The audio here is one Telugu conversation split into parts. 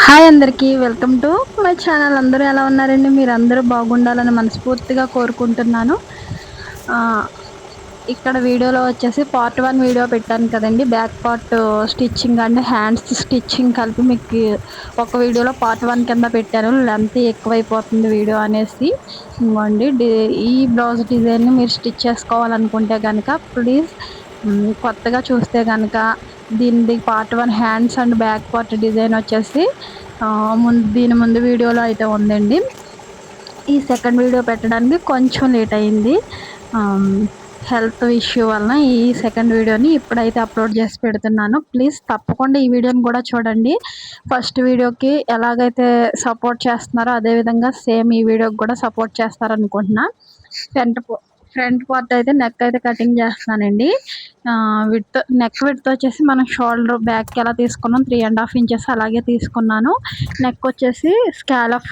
హాయ్ అందరికీ వెల్కమ్ టు మై ఛానల్. అందరూ ఎలా ఉన్నారండి? మీరందరూ బాగుండాలని మనస్ఫూర్తిగా కోరుకుంటున్నాను. ఇక్కడ వీడియోలో వచ్చేసి పార్ట్ 1 వీడియో పెట్టాను కదండీ! Back part stitching and hands stitching కలిపి మీకు ఒక వీడియోలో పార్ట్ 1 కింద పెట్టాను. లెంత్ ఎక్కువైపోతుంది వీడియో అనేసి. ఇదిగోండి ఈ బ్లౌజ్ డిజైన్‌ని మీరు స్టిచ్ చేసుకోవాలనుకుంటే గనక ప్లీజ్ కొత్తగా చూస్తే గనక దీనిది part 1 hands and back part design వచ్చేసి దీని ముందు వీడియోలో అయితే ఉందండి. ఈ సెకండ్ వీడియో పెట్టడానికి కొంచెం లేట్ అయింది. హెల్త్ ఇష్యూ వలన ఈ సెకండ్ వీడియోని ఇప్పుడైతే అప్లోడ్ చేసి పెడుతున్నాను. ప్లీజ్ తప్పకుండా ఈ వీడియోని కూడా చూడండి. ఫస్ట్ వీడియోకి ఎలాగైతే సపోర్ట్ చేస్తున్నారో అదేవిధంగా సేమ్ ఈ వీడియోకి కూడా సపోర్ట్ చేస్తారనుకుంటున్నా. ఫ్రంట్ పార్ట్ అయితే నెక్ అయితే కటింగ్ చేస్తున్నానండి. నెక్ విడ్త్ వచ్చేసి మనం షోల్డర్ బ్యాక్ ఎలా తీసుకున్నాం 3.5 ఇంచెస్ అలాగే తీసుకున్నాను. నెక్ వచ్చేసి స్కాలఫ్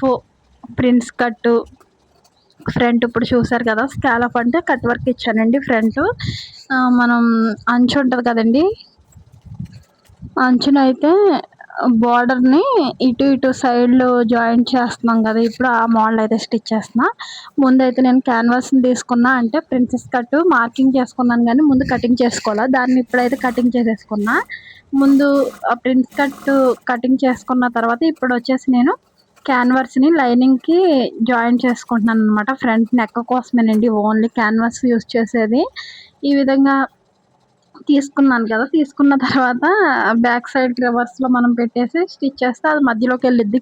ప్రిన్స్ కట్ ఫ్రంట్ ఇప్పుడు చూసారు కదా, స్కాలప్ అంటే కట్ వర్క్ ఇచ్చానండి. ఫ్రంట్ మనం అంచు ఉంటుంది కదండి, అంచునైతే బార్డర్ని ఇటు సైడ్లో జాయింట్ చేస్తున్నాం కదా, ఇప్పుడు ఆ మోడల్ అయితే స్టిచ్ చేస్తున్నా. ముందైతే నేను క్యాన్వాస్ని తీసుకున్నా, అంటే ప్రిన్సెస్ కట్ మార్కింగ్ చేసుకున్నాను కానీ ముందు కటింగ్ చేసుకోవాలా, దాన్ని ఇప్పుడైతే కటింగ్ చేసేసుకున్నా. ముందు ఆ ప్రిన్స్ కట్ కటింగ్ చేసుకున్న తర్వాత ఇప్పుడు వచ్చేసి నేను క్యాన్వాస్ని లైనింగ్కి జాయిన్ చేసుకుంటున్నాను అనమాట. ఫ్రంట్ నెక్ కోసమేనండి ఓన్లీ క్యాన్వాస్ యూస్ చేసేది. ఈ విధంగా తీసుకున్నాను కదా, తీసుకున్న తర్వాత బ్యాక్ సైడ్ రివర్స్లో మనం పెట్టేసి స్టిచ్ చేస్తే అది మధ్యలోకి వెళ్ళిద్ది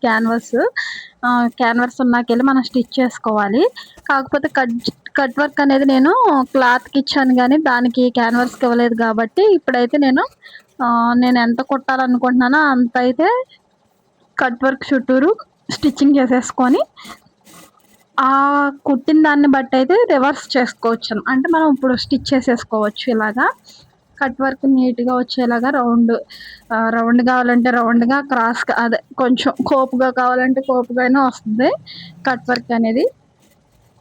క్యాన్వాస్ ఉన్నాకెళ్ళి మనం స్టిచ్ చేసుకోవాలి. కాకపోతే కట్ వర్క్ అనేది నేను క్లాత్కి ఇచ్చాను కానీ దానికి క్యాన్వాస్కి ఇవ్వలేదు కాబట్టి ఇప్పుడైతే నేను ఎంత కుట్టాలనుకుంటున్నానో అంత అయితే కట్ వర్క్ చుట్టూరు స్టిచ్చింగ్ చేసేసుకొని ఆ కుట్టిన దాన్ని బట్టి అయితే రివర్స్ చేసుకోవచ్చు. అంటే మనం ఇప్పుడు స్టిచ్ చేసేసుకోవచ్చు. ఇలాగా కట్ వర్క్ నీట్గా వచ్చేలాగా రౌండ్ కావాలంటే రౌండ్గా, క్రాస్గా అదే కొంచెం కోపుగా కావాలంటే కోపుగానే వస్తుంది. కట్ వర్క్ అనేది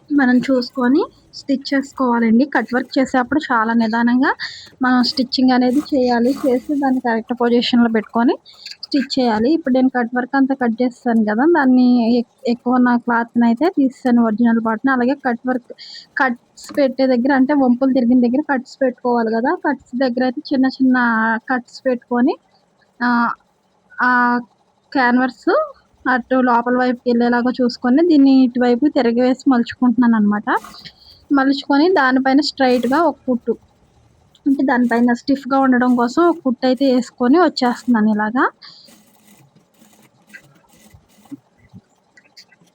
మనం చూసుకొని స్టిచ్ చేసుకోవాలండి. కట్ వర్క్ చేసేటప్పుడు చాలా నిదానంగా మనం స్టిచ్చింగ్ అనేది చేయాలి. చేసి దాన్ని కరెక్ట్ పొజిషన్లో పెట్టుకొని స్టిచ్ చేయాలి. ఇప్పుడు నేను కట్ వర్క్ అంతా కట్ చేస్తాను కదా, దాన్ని ఎక్కువ నా క్లాత్ని అయితే తీస్తాను ఒరిజినల్ పార్ట్ని. అలాగే కట్స్ పెట్టే దగ్గర, అంటే వంపులు తిరిగిన దగ్గర కట్స్ పెట్టుకోవాలి కదా, కట్స్ దగ్గర అయితే చిన్న చిన్న కట్స్ పెట్టుకొని ఆ క్యాన్వాస్ అటు లోపల వైపుకి వెళ్ళేలాగా చూసుకొని దీన్ని ఇటువైపు తిరగవేసి మలుచుకుంటున్నాను అనమాట. మలుచుకొని దానిపైన స్ట్రైట్గా ఒక కుట్టు, అంటే దానిపైన స్టిఫ్గా ఉండడం కోసం ఒక కుట్టు అయితే వేసుకొని వచ్చేస్తున్నాను ఇలాగా.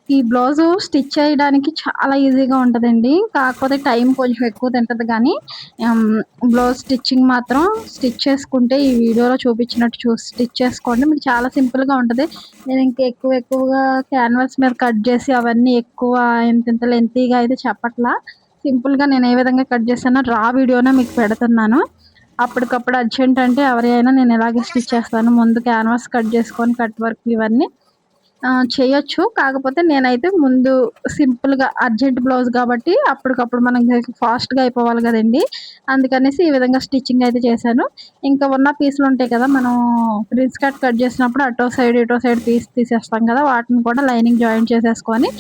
ఈ బ్లౌజు స్టిచ్ చేయడానికి చాలా ఈజీగా ఉంటుందండి. కాకపోతే టైం కొంచెం ఎక్కువ తింటుంది కానీ బ్లౌజ్ స్టిచ్చింగ్ మాత్రం స్టిచ్ చేసుకుంటే ఈ వీడియోలో చూపించినట్టు స్టిచ్ చేసుకోండి, మీకు చాలా సింపుల్గా ఉంటుంది. నేను ఎక్కువగా క్యాన్వాస్ మీద కట్ చేసి అవన్నీ ఎక్కువ ఇంత లెంతీగా అయితే చెప్పట్లా. సింపుల్గా నేను ఏ విధంగా కట్ చేస్తానో రా వీడియోనే మీకు పెడుతున్నాను. అప్పటికప్పుడు అర్జెంట్ అంటే ఎవరైనా నేను ఇలాగే స్టిచ్ చేస్తాను. ముందు క్యాన్వాస్ కట్ చేసుకొని కట్ వర్క్ ఇవన్నీ చేయొచ్చు. కాకపోతే నేనైతే ముందు సింపుల్గా అర్జెంట్ బ్లౌజ్ కాబట్టి అప్పటికప్పుడు మనం ఫాస్ట్గా అయిపోవాలి కదండి, అందుకనేసి ఈ విధంగా స్టిచ్చింగ్ అయితే చేశాను. ఇంకా ఉన్న పీసులు ఉంటాయి కదా, మనం ప్రిన్స్ కట్ చేసినప్పుడు ఇటో సైడ్ పీస్ తీసేస్తాం కదా, వాటిని కూడా లైనింగ్ జాయిన్ చేసేసుకొని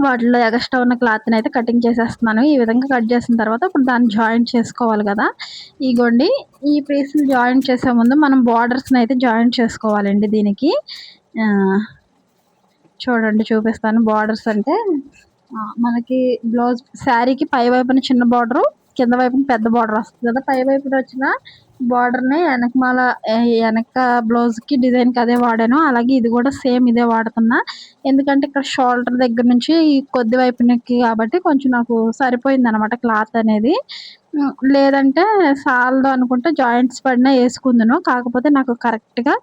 వాటిలో ఎక్స్ట్రా ఉన్న క్లాత్ని అయితే కటింగ్ చేసేస్తున్నాను. ఈ విధంగా కట్ చేసిన తర్వాత ఇప్పుడు దాన్ని జాయింట్ చేసుకోవాలి కదా. ఇగోండి, ఈ పీసులు జాయింట్ చేసే ముందు మనం బార్డర్స్ని అయితే జాయింట్ చేసుకోవాలండి. దీనికి చూడండి చూపిస్తాను. బార్డర్స్ అంటే మనకి బ్లౌజ్ శారీకి పై వైపున చిన్న బార్డరు, కింద వైపున పెద్ద బార్డర్ వస్తుంది కదా. పై వైపున వచ్చిన బార్డర్ని వెనక బ్లౌజ్కి డిజైన్కి అదే వాడాను. అలాగే ఇది కూడా సేమ్ ఇదే వాడుతున్నా, ఎందుకంటే ఇక్కడ షోల్డర్ దగ్గర నుంచి కొద్ది వైపునకి కాబట్టి కొంచెం నాకు సరిపోయింది అనమాట క్లాత్ అనేది. లేదంటే సాల్దు అనుకుంటే జాయింట్స్ పడినా వేసుకుందును, కాకపోతే నాకు కరెక్ట్గా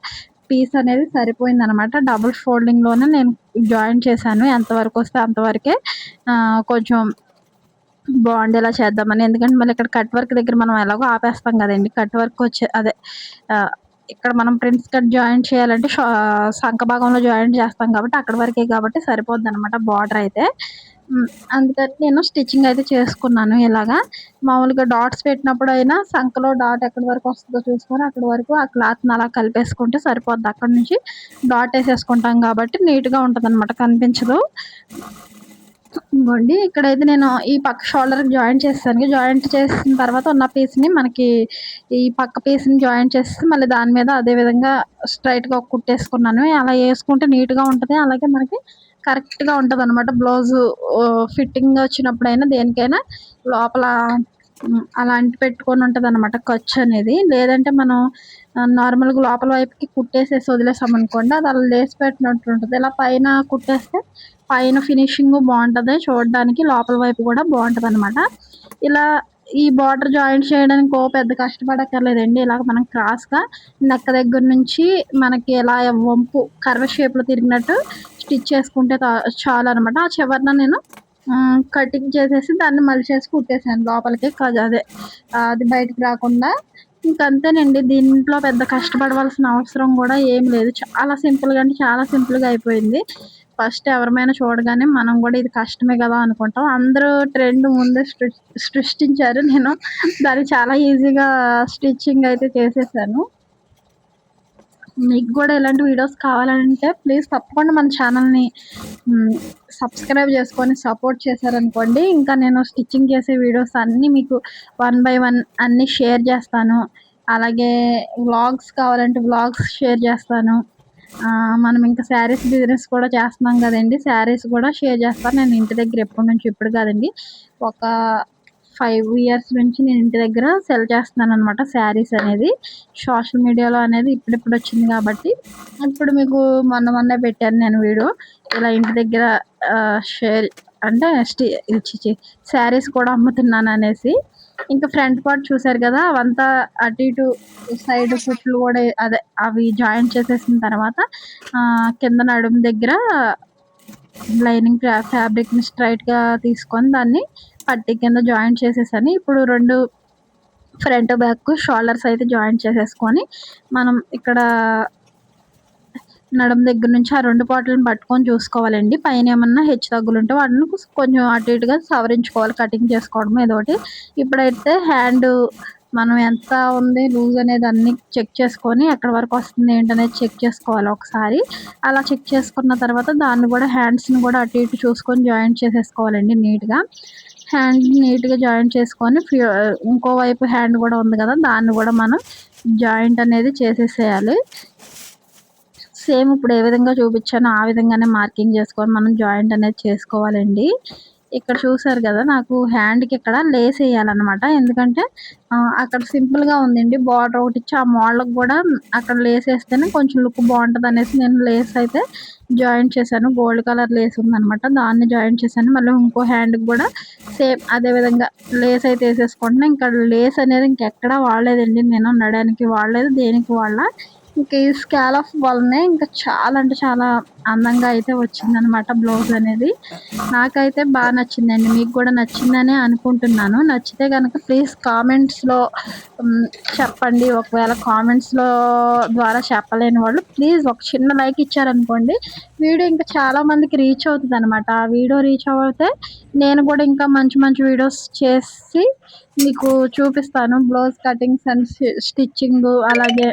పీస్ అనేది సరిపోయింది అనమాట. డబుల్ ఫోల్డింగ్లోనే నేను జాయిన్ చేశాను, ఎంతవరకు వస్తే అంతవరకే కొంచెం బాగుండేలా చేద్దామని. ఎందుకంటే మళ్ళీ ఇక్కడ కట్ వర్క్ దగ్గర మనం ఎలాగో ఆపేస్తాం కదండి. కట్ వర్క్ ఇక్కడ మనం ప్రిన్స్ కట్ జాయింట్ చేయాలంటే సంఖ భాగంలో జాయింట్ చేస్తాం కాబట్టి అక్కడ వరకే కాబట్టి సరిపోద్ది అనమాట బార్డర్ అయితే. హ్మ్. అందుకని నేను స్టిచ్చింగ్ అయితే చేసుకున్నాను ఇలాగా. మామూలుగా డాట్స్ పెట్టినప్పుడైనా సంకలో డాట్ ఎక్కడి వరకు వస్తుందో చూసుకొని అక్కడి వరకు ఆ క్లాత్‌ని అలా కలిపేసుకుంటే సరిపోద్ది. అక్కడి నుంచి డాట్ ఏసేసుకుంటాం కాబట్టి నీట్‌గా ఉంటదనమాట, కనిపించదు. ఇదిగోండి ఇక్కడైతే నేను ఈ పక్క షోల్డర్‌కి జాయింట్ చేసేసాను. జాయింట్ చేసిన తర్వాత ఉన్న పీస్‌ని మనకి ఈ పక్క పీస్‌ని జాయింట్ చేసేసి మళ్ళీ దాని మీద అదే విధంగా స్ట్రెయిట్‌గా ఒక కుట్టేసుకున్నాను. అలా యేసుకుంటే నీట్‌గా ఉంటది. అలాగే మనకి కరెక్ట్‌గా ఉంటదనమాట. బ్లౌజు ఫిట్టింగ్ వచ్చినప్పుడైనా దేనికైనా లోపల అలా అంటి పెట్టుకొని ఉంటదనమాట ఖర్చనేది. లేదంటే మనం నార్మల్‌గా లోపల వైపుకి కుట్టేసేసి వదిలేసామనుకోండి అది అలా లేసి పెట్టినట్టు ఉంటది. ఇలా పైన కుట్టేస్తే పైన ఫినిషింగు బావుంటది చూడడానికి. లోపల వైపు కూడా బావుంటదనమాట. ఇలా ఈ బార్డర్ జాయింట్ చేయడానికి పెద్ద కష్టపడక్కర్లేదండి. ఇలాగ మనం క్రాస్‌గా నెక్ దగ్గర నుంచి మనకి ఇలా వంపు కర్వ్ షేప్‌లో తిరిగినట్టు స్టిచ్ చేసుకుంటే చాలనమాట. ఆ చివరన నేను కటింగ్ చేసేసి దాన్ని మలిచేసి కుట్టేసాను లోపలికి. అదే అది బయటికి రాకుండా. ఇంకంతేనండి. దీంట్లో పెద్ద కష్టపడవలసిన అవసరం గూడా ఏమి లేదు. చాలా సింపుల్‌గా అంటే చాలా సింపుల్‌గా అయిపోయింది. ఫస్ట్ ఎవరమైనా చూడగానే మనం గూడా ఇది కష్టమే గదా అనుకుంటాం. అందరూ ట్రెండ్ ముందే సృష్టించారు. నేను దాన్ని చాలా ఈజీగా స్టిచ్చింగ్ అయితే చేసేసాను. మీకు గూడా ఇలాంటి వీడియోస్ కావాలంటే ప్లీజ్ తప్పకుండా మన ఛానల్‌ని హ్మ్. సబ్స్క్రైబ్ చేసుకొని సపోర్ట్ చేశారనుకోండి, ఇంకా నేను స్టిచ్చింగ్ చేసే వీడియోస్ అన్నీ మీకు వన్ బై వన్ అన్నీ షేర్ చేస్తాను. అలాగే వ్లాగ్స్ కావాలంటే వ్లాగ్స్ షేర్ చేస్తాను. మనం ఇంకా శారీస్ బిజినెస్ కూడా చేస్తున్నాం గదండీ! శారీస్ కూడా షేర్ చేస్తాను. నేను ఇంటి దగ్గర ఎప్పటినుంచో ఇప్పుడు కాదండి. ఒక 5 ఇయర్స్ నుంచి నేను ఇంటి దగ్గర సెల్ చేస్తున్నాననమాట శారీస్ అనేది. సోషల్ మీడియాలో అనేది ఇప్పుడిప్పుడు వచ్చింది కాబట్టి, ఇప్పుడు మీకు మొన్నే పెట్టాను నేను వీడియో. ఇలా ఇంటి దగ్గర షేర్ అంటే ఛీ! శారీస్ కూడా అమ్ముతున్నాననేసి. ఇంకా ఫ్రంట్ పార్ట్ చూసారు గదా! అవంతా అటు ఇటు సైడ్ కుట్లు గూడా అదే అవి జాయింట్ చేసేసిన తర్వాత కింద నడుము దగ్గర లైనింగ్ ఫ్యాబ్రిక్‌ని స్ట్రెయిట్‌గా తీసుకొని దాన్ని పట్టీ కింద జాయింట్ చేసేసాను. ఇప్పుడు 2 ఫ్రంట్, బ్యాక్ షోల్డర్స్ అయితే జాయింట్ చేసేసుకొని మనం ఇక్కడ నడుము దగ్గర నుంచి ఆ 2 పార్ట్‌లను పట్టుకొని చూసుకోవాలండి. పైనేమన్నా హెచ్చు తగ్గులుంటే వాటిని కొంచెం అటు ఇటుగా సవరించుకోవాలి. కటింగ్ చేసుకోవడం ఏదోకటి. ఇప్పుడైతే హ్యాండు మనం ఎంత ఉంది లూజ్ అనేది అన్నీ చెక్ చేసుకొని ఎక్కడి వరకు వస్తుంది ఏంటనేది చెక్ చేసుకోవాలి ఒకసారి. అలా చెక్ చేసుకున్న తర్వాత దాన్ని కూడా హ్యాండ్స్‌ని కూడా అటు ఇటు చూసుకొని జాయింట్ చేసేసుకోవాలండి నీట్‌గా. హ్యాండ్ నీట్‌గా జాయింట్ చేసుకొని ఇంకోవైపు హ్యాండ్ కూడా ఉంది కదా! దాన్ని కూడా మనం జాయింట్ అనేది చేసేసేయాలి. సేమ్ ఇప్పుడు ఏ విధంగా చూపించానో ఆ విధంగానే మార్కింగ్ చేసుకొని మనం జాయింట్ అనేది చేసుకోవాలండి. ఇక్కడ చూసారు కదా! నాకు హ్యాండ్‌కి ఇక్కడ లేస్ ఎయ్యాలనమాట. ఎందుకంటే అక్కడ సింపుల్‌గా ఉందండి. బార్డర్ ఒకటిచ్చి ఆ మోడల్‌కి కూడా అక్కడ లేస్ ఎస్తేనే కొంచెం లుక్ బావుంటదనేసి నేను లేస్ అయితే జాయింట్ చేశాను. గోల్డ్ కలర్ లేస్ ఉందనమాట. దాన్ని జాయింట్ చేశాను. మళ్ళీ ఇంకో హ్యాండ్‌కి కూడా సేమ్ అదే విధంగా లేస్ అయితే ఎసేసుకుంటున్నా. ఇంకా లేస్ అనేది ఇంకెక్కడా వాడలేదండి నేను. నడానికి వాడలేదు. దేనికి వాడలా. ఇంక ఈ స్కాలప్ వల్లనే ఇంకా చాలా అంటే చాలా అందంగా అయితే వచ్చిందనమాట బ్లౌజ్ అనేది. నాకైతే నచ్చిందండి. మీకు కూడా నచ్చిందనే అనుకుంటున్నాను. నచ్చితే గనక ప్లీజ్ కామెంట్స్‌లో చెప్పండి. ఒకవేళ కామెంట్స్‌లో ద్వారా చెప్పలేని వాళ్ళు ప్లీజ్ ఒక చిన్న లైక్ ఇచ్చారనుకోండి, వీడియో ఇంకా చాలా మందికి రీచ్ అవుతదనమాట. ఆ వీడియో రీచ్ అవుతే నేను కూడా ఇంకా మంచి మంచి వీడియోస్ చేసి మీకు చూపిస్తాను. బ్లౌజ్ కటింగ్స్ అండ్ స్టిచ్చింగు అలాగే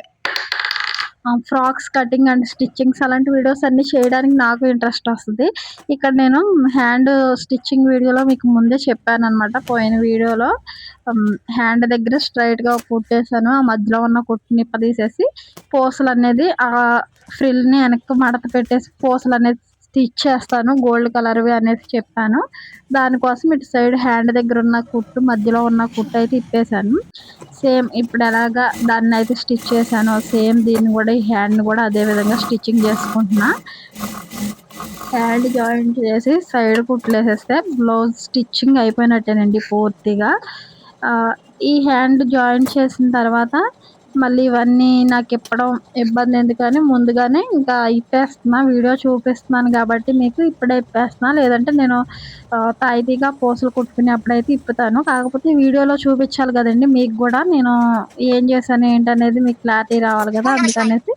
ఫ్రాక్స్ కటింగ్ అండ్ స్టిచ్చింగ్స్ అలాంటి వీడియోస్ అన్నీ చేయడానికి నాకు ఇంట్రెస్ట్ వస్తది. ఇక్కడ నేను హ్యాండ్ స్టిచ్చింగ్ వీడియోలో మీకు ముందే చెప్పాననమాట. పోయిన వీడియోలో హ్యాండ్ దగ్గర స్ట్రెయిట్‌గా ఒక కుట్టేసాను. ఆ మధ్యలో ఉన్న కుట్టు నిప్పదీసేసి పూసలనేది ఫ్రిల్‌ని వెనక్కి మడత పెట్టేసి పూసలనేది స్టిచ్ చేస్తాను. గోల్డ్ కలర్‌వి అనేసి చెప్పాను. దానికోసం ఇటు సైడ్ హ్యాండ్ దగ్గర ఉన్న కుట్టు మధ్యలో ఉన్న కుట్టు అయితే ఇప్పేసాను. సేమ్ ఇప్పుడు ఎలాగా దాన్నయితే స్టిచ్ చేశానో సేమ్ దీన్ని కూడా ఈ హ్యాండ్‌ని కూడా అదే విధంగా స్టిచ్చింగ్ చేసుకుంటున్నా. హ్యాండ్ జాయింట్ చేసి సైడ్ కుట్లేసేస్తే బ్లౌజ్ స్టిచ్చింగ్ అయిపోయినట్టేనండి పూర్తిగా. ఈ హ్యాండ్ జాయింట్ చేసిన తర్వాత మళ్ళీ ఇవన్నీ నాకిప్పడం ఇబ్బంది ఎందుకని ముందుగానే ఇంకా ఇప్పేస్తున్నా. వీడియో చూపిస్తున్నాను కాబట్టి మీకు ఇప్పుడే ఇప్పేస్తున్నా. లేదంటే నేను తాయితీగా పూసలు కుట్టుకునేప్పుడైతే ఇప్పుతాను. కాకపోతే వీడియోలో చూపించాలి కదండీ మీకు గూడా. నేను ఏం చేశాను ఏంటనేది మీకు క్లారిటీ రావాలి కదా! అందుకనేసి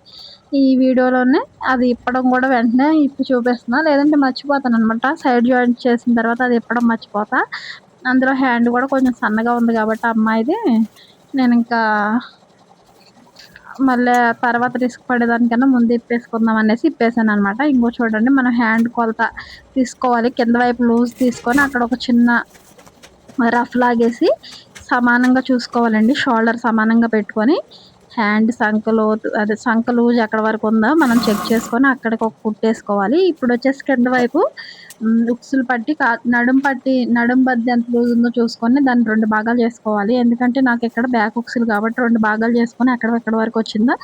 ఈ వీడియోలోనే అది ఇప్పడం కూడా వెంటనే ఇప్పి చూపిస్తున్నా, లేదంటే మర్చిపోతాను అనమాట. సైడ్ జాయింట్ చేసిన తర్వాత అది ఇప్పడం మర్చిపోతా. అందులో హ్యాండ్ కూడా కొంచెం సన్నగా ఉంది కాబట్టి అమ్మాయిది, నేను ఇంకా మళ్ళీ తర్వాత రిస్క్ పడేదానికన్నా ముందు ఇప్పేసుకుందాం అనేసి ఇప్పేసాను అనమాట. ఇంకో చూడండి, మనం హ్యాండ్ కొలత తీసుకోవాలి. కింద వైపు లూజ్ తీసుకొని అక్కడ ఒక చిన్న రఫ్ లాగేసి సమానంగా చూసుకోవాలండి. షోల్డర్ సమానంగా పెట్టుకొని హ్యాండ్ సంక లోతు, అదే సంక లూజ్ ఎక్కడ వరకు ఉందో మనం చెక్ చేసుకొని అక్కడికి ఒక కుట్టేసుకోవాలి. ఇప్పుడు వచ్చేసి కింద వైపు ఉక్సులు పట్టి నడుం బద్ది ఎంత లూజ్ ఉందో చూసుకొని దాన్ని 2 భాగాలు చేసుకోవాలి. ఎందుకంటే నాకు ఇక్కడ బ్యాక్ ఉక్సులు కాబట్టి 2 భాగాలు చేసుకొని ఎక్కడ వరకు వచ్చిందో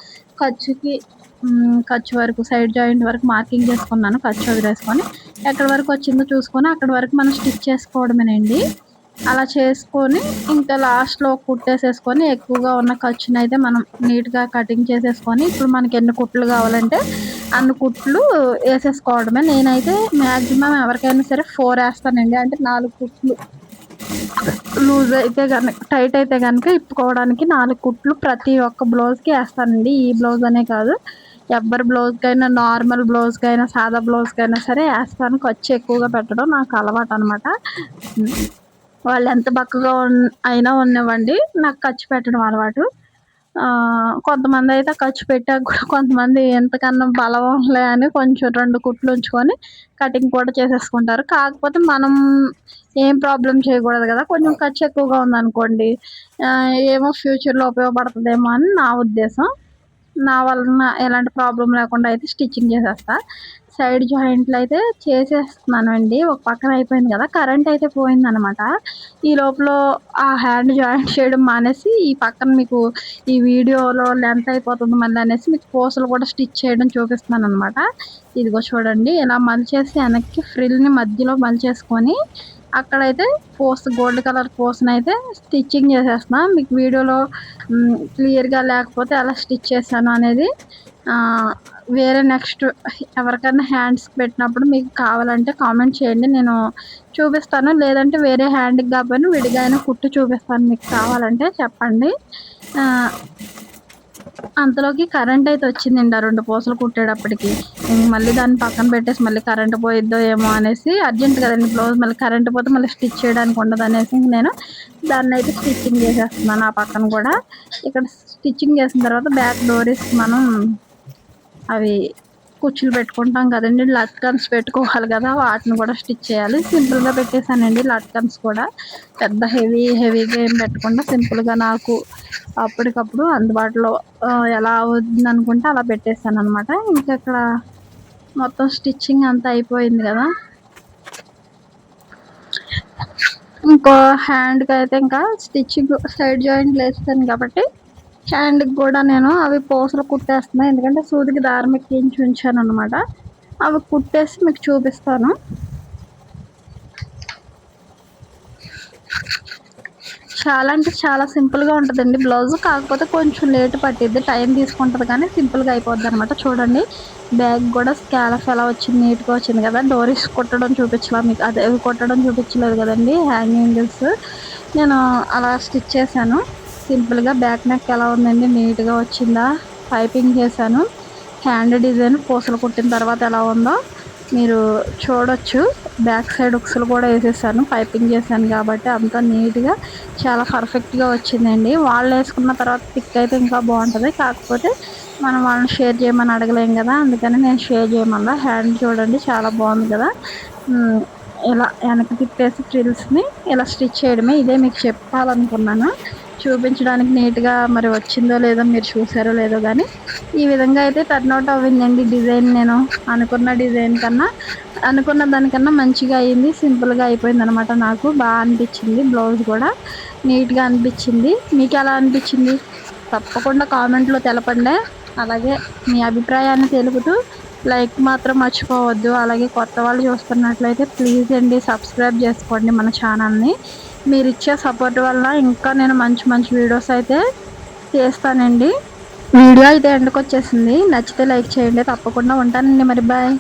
ఖర్చు వరకు, సైడ్ జాయింట్ వరకు మార్కింగ్ చేసుకున్నాను. ఖర్చు వదిలేసుకొని ఎక్కడి వరకు వచ్చిందో చూసుకొని అక్కడి వరకు మనం స్టిచ్ చేసుకోవడమేనండి. అలా చేసుకొని ఇంకా లాస్ట్లో కుట్టేసేసుకొని ఎక్కువగా ఉన్న ఖర్చుని అయితే మనం నీట్గా కటింగ్ చేసేసుకొని, ఇప్పుడు మనకి ఎన్ని కుట్లు కావాలంటే అన్ని కుట్లు వేసేసుకోవడమే. నేనైతే మ్యాక్సిమం ఎవరికైనా సరే 4 వేస్తానండి. అంటే 4 కుట్లు లూజ్ అయితే కనుక, టైట్ అయితే కనుక ఇప్పుకోవడానికి 4 కుట్లు ప్రతి ఒక్క బ్లౌజ్కి వేస్తానండి. ఈ బ్లౌజ్ అనే కాదు, ఎవరి బ్లౌజ్కైనా, నార్మల్ బ్లౌజ్కైనా, సాదా బ్లౌజ్కైనా సరే వేస్తాను. ఖర్చు ఎక్కువగా పెట్టడం నాకు అలవాటు అనమాట. వాళ్ళు ఎంత బక్కగా అయినా ఉన్నవ్వండి, నాకు ఖర్చు పెట్టడం అలవాటు. కొంతమంది అయితే ఖర్చు పెట్టాక కూడా కొంతమంది ఎంతకన్నా బలవంలే అని కొంచెం 2 కుట్లు ఉంచుకొని కటింగ్ కూడా చేసేసుకుంటారు. కాకపోతే మనం ఏం ప్రాబ్లం చేయకూడదు కదా. కొంచెం ఖర్చు ఎక్కువగా ఉందనుకోండి, ఏమో ఫ్యూచర్లో ఉపయోగపడుతుందేమో అని నా ఉద్దేశం. నా వలన ఎలాంటి ప్రాబ్లం లేకుండా అయితే స్టిచ్చింగ్ చేసేస్తా. సైడ్ జాయింట్లు అయితే చేసేస్తున్నానండి. ఒక పక్కన అయిపోయింది కదా, కరెంట్ అయితే పోయిందనమాట. ఈ లోపల ఆ హ్యాండ్ జాయింట్ చేయడం మానేసి ఈ పక్కన మీకు ఈ వీడియోలో లెంత్ అయిపోతుంది మళ్ళీ అనేసి మీకు పూసలు కూడా స్టిచ్ చేయడం చూపిస్తున్నాను అనమాట. ఇదిగో చూడండి, ఇలా మలిచేసి వెనక్కి ఫ్రిల్ని మధ్యలో మలిచేసుకొని అక్కడైతే గోల్డ్ కలర్ పూసనైతే స్టిచ్చింగ్ చేసేస్తున్నా. మీకు వీడియోలో క్లియర్గా లేకపోతే ఎలా స్టిచ్ చేశాను అనేది వేరే నెక్స్ట్ ఎవరికైనా హ్యాండ్స్కి పెట్టినప్పుడు మీకు కావాలంటే కామెంట్ చేయండి, నేను చూపిస్తాను. లేదంటే వేరే హ్యాండ్కి కాకపోయినా విడిగా అయినా కుట్టి చూపిస్తాను, మీకు కావాలంటే చెప్పండి. అంతలోకి కరెంట్ అయితే వచ్చిందండి. ఆ 2 పూసలు కుట్టేటప్పటికి మళ్ళీ దాన్ని పక్కన పెట్టేసి మళ్ళీ కరెంట్ పోయిద్దో ఏమో అనేసి, అర్జెంట్ కదండి బ్లౌజ్, మళ్ళీ కరెంట్ పోతే మళ్ళీ స్టిచ్ చేయడానికి ఉండదు అనేసి నేను దాన్ని అయితే స్టిచ్చింగ్ చేసేస్తున్నాను. ఆ పక్కన కూడా ఇక్కడ స్టిచ్చింగ్ చేసిన తర్వాత బ్యాక్ డోరీస్ మనం అవి కుచ్చులు పెట్టుకుంటాం కదండి, లట్కన్స్ పెట్టుకోవాలి కదా, వాటిని కూడా స్టిచ్ చేయాలి. సింపుల్గా పెట్టేశానండి లట్కన్స్ కూడా, పెద్ద హెవీగా ఏం పెట్టకుండా సింపుల్గా నాకు అప్పటికప్పుడు అందుబాటులో ఎలా అవుతుంది అనుకుంటే అలా పెట్టేశాను అనమాట. ఇంకా ఇక్కడ మొత్తం స్టిచ్చింగ్ అంతా అయిపోయింది కదా. ఇంకో హ్యాండ్కి అయితే ఇంకా స్టిచ్చింగ్ సైడ్ జాయింట్లు వేస్తాను కాబట్టి హ్యాండ్కి కూడా నేను అవి పూసలు కుట్టేస్తున్నాను. ఎందుకంటే సూదికి దారం ఎక్కించి ఉంచాను అనమాట. అవి కుట్టేసి మీకు చూపిస్తాను. చాలా అంటే చాలా సింపుల్గా ఉంటుందండి బ్లౌజ్. కాకపోతే కొంచెం లేట్ పట్టిద్ది, టైం తీసుకుంటుంది, కానీ సింపుల్గా అయిపోద్ది అనమాట. చూడండి, బ్యాగ్ కూడా స్కాలఫ్ ఎలా వచ్చింది, నీట్గా వచ్చింది కదా. డోరీస్ కుట్టడం చూపించలా మీకు, అదే కుట్టడం చూపించలేదు కదండి. హ్యాంగింగ్స్ నేను అలా స్టిచ్ చేశాను సింపుల్గా. బ్యాక్ నెక్ ఎలా ఉందండి, నీట్గా వచ్చిందా. పైపింగ్ చేశాను. హ్యాండ్ డిజైన్ పూసలు కుట్టిన తర్వాత ఎలా ఉందో మీరు చూడొచ్చు. బ్యాక్ సైడ్ ఉక్సులు కూడా వేసేసాను, పైపింగ్ చేశాను కాబట్టి అంతా నీట్గా చాలా పర్ఫెక్ట్గా వచ్చిందండి. వాళ్ళు వేసుకున్న తర్వాత పిక్ అయితే ఇంకా బాగుంటుంది. కాకపోతే మనం వాళ్ళని షేర్ చేయమని అడగలేం కదా, అందుకని నేను షేర్ చేయమన్నా. హ్యాండ్ చూడండి చాలా బాగుంది కదా. ఇలా వెనక్కి తిప్పేసి ఫ్రిల్స్ని ఇలా స్టిచ్ చేయడమే. ఇదే మీకు చెప్పాలనుకున్నాను, చూపించడానికి. నీట్గా మరి వచ్చిందో లేదో మీరు చూసారో లేదో కానీ ఈ విధంగా అయితే టర్న్అవుట్ అవ్విందండి డిజైన్. నేను అనుకున్న డిజైన్ కన్నా, అనుకున్న దానికన్నా మంచిగా అయ్యింది, సింపుల్గా అయిపోయింది అనమాట. నాకు బాగా అనిపించింది. బ్లౌజ్ కూడా నీట్గా అనిపించింది. మీకు ఎలా అనిపించింది తప్పకుండా కామెంట్లో తెలపండి. అలాగే మీ అభిప్రాయాన్ని తెలుపుతూ లైక్ మాత్రం మర్చిపోవద్దు. అలాగే కొత్త వాళ్ళు చూస్తున్నట్లయితే ప్లీజ్ అండి సబ్స్క్రైబ్ చేసుకోండి మన ఛానల్ని. మీరు ఇచ్చే సపోర్ట్ వల్ల ఇంకా నేను మంచి మంచి వీడియోస్ అయితే చేస్తానండి. వీడియో అయితే ఎండ్కి వచ్చేసింది, నచ్చితే లైక్ చేయండి. తప్పకుండా ఉంటానండి, మరి బాయ్.